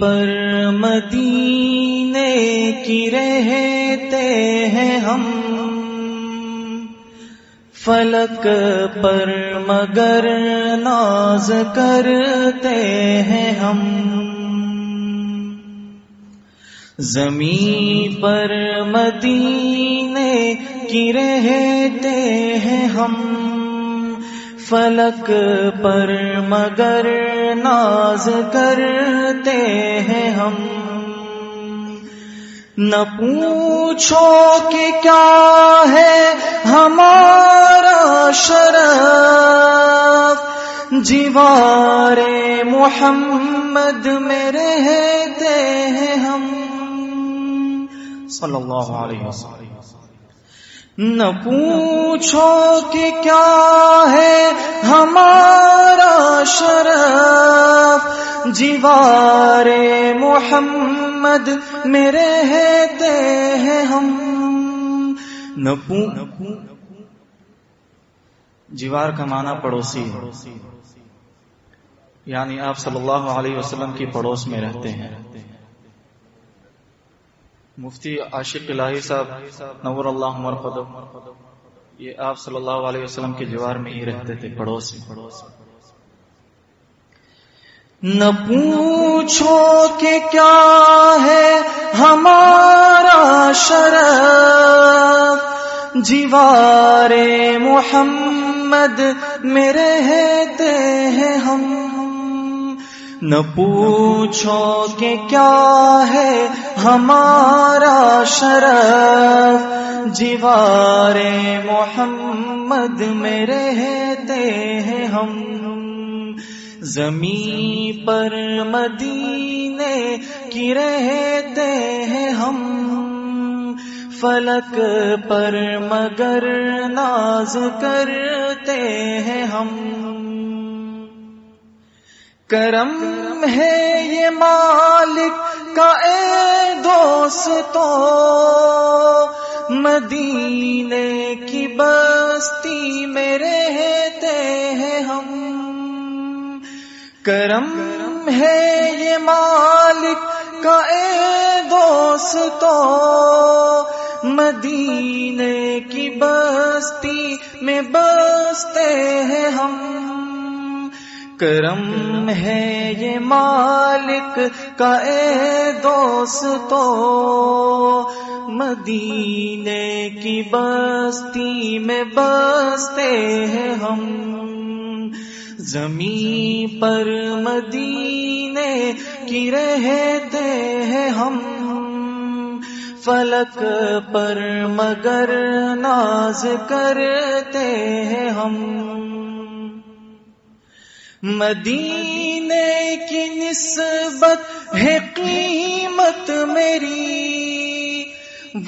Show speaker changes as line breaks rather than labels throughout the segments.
پر مدینے کی رہتے ہیں ہم، فلک پر مگر ناز کرتے ہیں ہم، زمین پر مدینے کی رہتے ہیں ہم، فلک پر مگر ناز کرتے ہیں ہم۔ نہ پوچھو کہ کیا ہے ہمارا شرف، جوار محمد میں رہتے ہیں ہم، صلی اللہ علیہ وسلم۔ نہ پوچھو کہ کیا ہے ہمارا شرف، جوار محمد میں رہتے ہیں ہم۔ جوار کا معنی پڑوسی ہے، یعنی آپ صلی اللہ علیہ وسلم کی پڑوس میں رہتے ہیں۔ مفتی عاشق الہی صاحب نور اللہ مرقدہ، یہ آپ صلی اللہ علیہ وسلم کے جوار میں ہی رہتے تھے، پڑوس میں۔ نہ پوچھو کہ کیا ہے ہمارا شرف، جوار محمد میں رہتے ہیں ہم۔ نہ پوچھو کہ کیا ہے ہمارا شرف، جوار محمد میں رہتے ہیں ہم، زمین پر مدینے کی رہتے ہیں ہم، فلک پر مگر ناز کرتے ہیں ہم۔ کرم ہے یہ مالک کا اے دوستو، مدینے کی بستی میں رہتے ہیں ہم۔ کرم ہے یہ مالک کا اے دوستو، مدینے کی بستی میں بستے ہیں ہم۔ کرم ہے یہ مالک کا اے دوستو، مدینے کی بستی میں بستے ہیں ہم، زمین پر مدینے کی رہتے ہیں ہم، فلک پر مگر ناز کرتے ہیں ہم۔ مدینے کی نسبت ہے قیمت میری،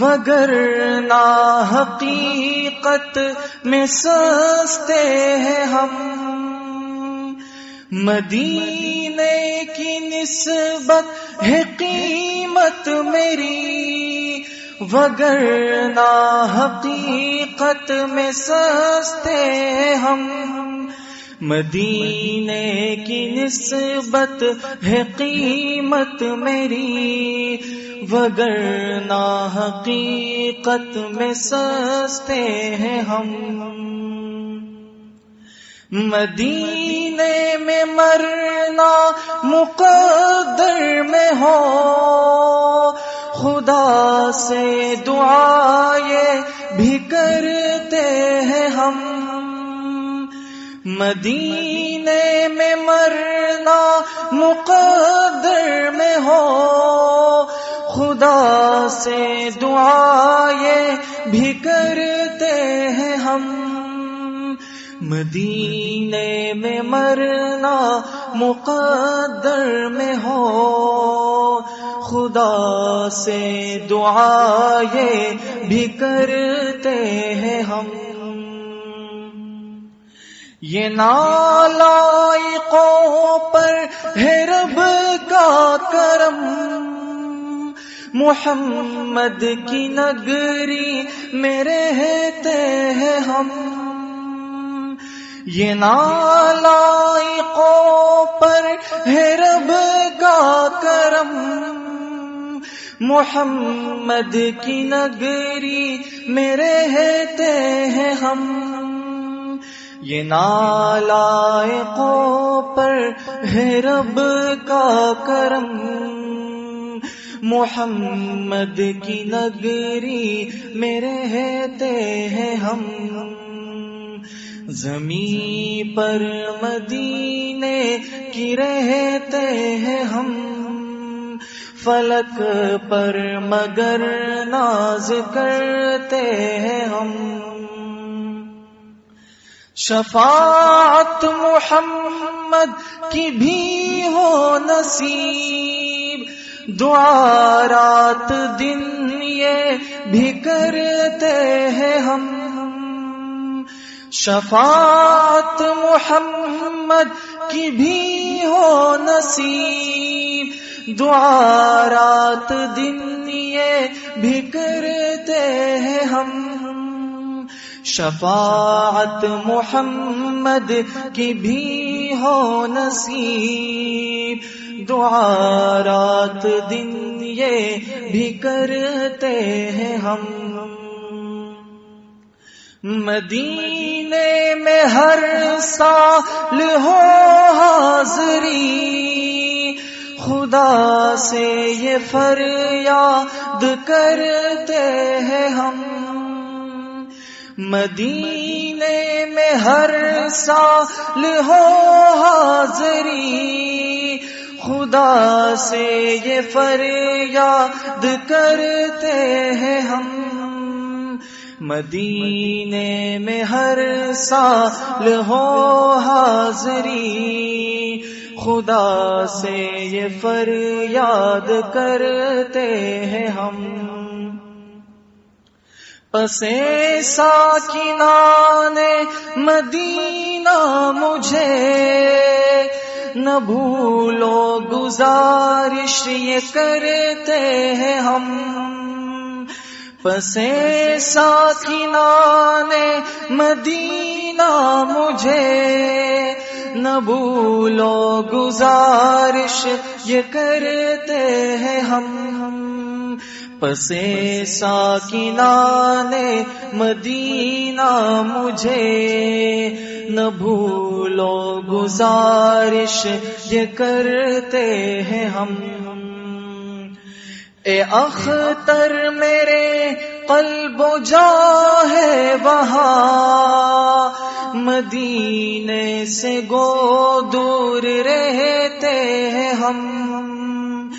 وگرنہ حقیقت میں سستے ہیں ہم۔ مدینے کی نسبت ہے قیمت میری، وگرنہ حقیقت میں سستے ہیں ہم۔ مدینے کی نسبت ہے قیمت میری، وگرنہ حقیقت میں سستے ہیں ہم۔ مدینے میں مرنا مقدر میں ہو، خدا سے دعائیں بھی کرتے ہیں ہم۔ مدینے میں مرنا مقدر میں ہو، خدا سے دعائیں بھی کرتے ہیں ہم۔ مدینے میں مرنا مقدر میں ہو، خدا سے دعائیں بھی کرتے ہیں ہم۔ یہ نالائقوں پر ہے رب کا کرم، محمد کی نگری میں رہتے ہیں ہم۔ یہ نالائقوں پر ہے رب کا کرم، محمد کی نگری میں رہتے ہیں ہم. یہ نالائقوں پر ہے رب کا کرم، محمد کی نگری میں رہتے ہیں ہم. زمین پر مدینے کی رہتے ہیں ہم، فلک پر مگر ناز کرتے ہیں ہم. شفاعت محمد کی بھی ہو نصیب، دعا رات دن یہ بھی کرتے ہیں ہم. شفاعت محمد کی بھی ہو نصیب، دعا رات دن یہ بھی کرتے ہیں ہم. شفاعت محمد کی بھی ہو نصیب، دعا رات دن یہ بھی کرتے ہیں ہم. مدینے میں ہر سال ہو حاضری، خدا سے یہ فریاد کرتے ہیں ہم. مدینے میں ہر سال ہو حاضری، خدا سے یہ فریاد کرتے ہیں ہم. مدینے میں ہر سال ہو حاضری، خدا سے یہ فریاد کرتے ہیں ہم. پسے ساکنان مدینہ مجھے نہ بھولو، گزارش یہ کرتے ہیں ہم. پسے ساکنان مدینہ مجھے نہ بھولو، گزارش یہ کرتے ہیں ہم. پسے ساکنان مدینہ مجھے نہ بھولو، گزارش یہ کرتے ہیں ہم. اے اختر میرے قلب و جاں ہے وہاں، مدینے سے گو دور رہتے ہیں ہم.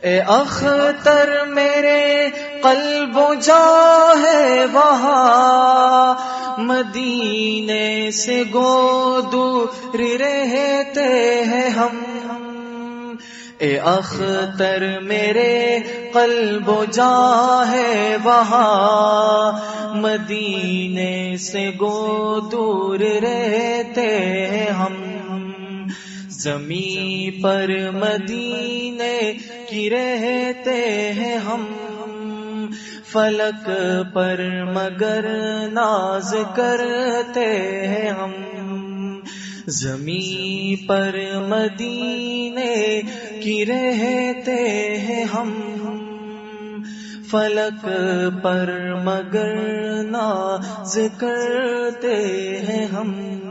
اے اختر میرے قلب و جاں ہے وہاں، مدینے سے گو دور رہتے ہیں ہم. اے اختر میرے قلب و جاں ہے وہاں، مدینے سے گو دور رہتے ہیں ہم. زمین پر مدینے کی رہتے ہیں ہم، فلک پر مگر ناز کرتے ہیں ہم. زمین پر مدینے کی رہتے ہیں ہم، فلک پر مگر ناز کرتے ہیں ہم.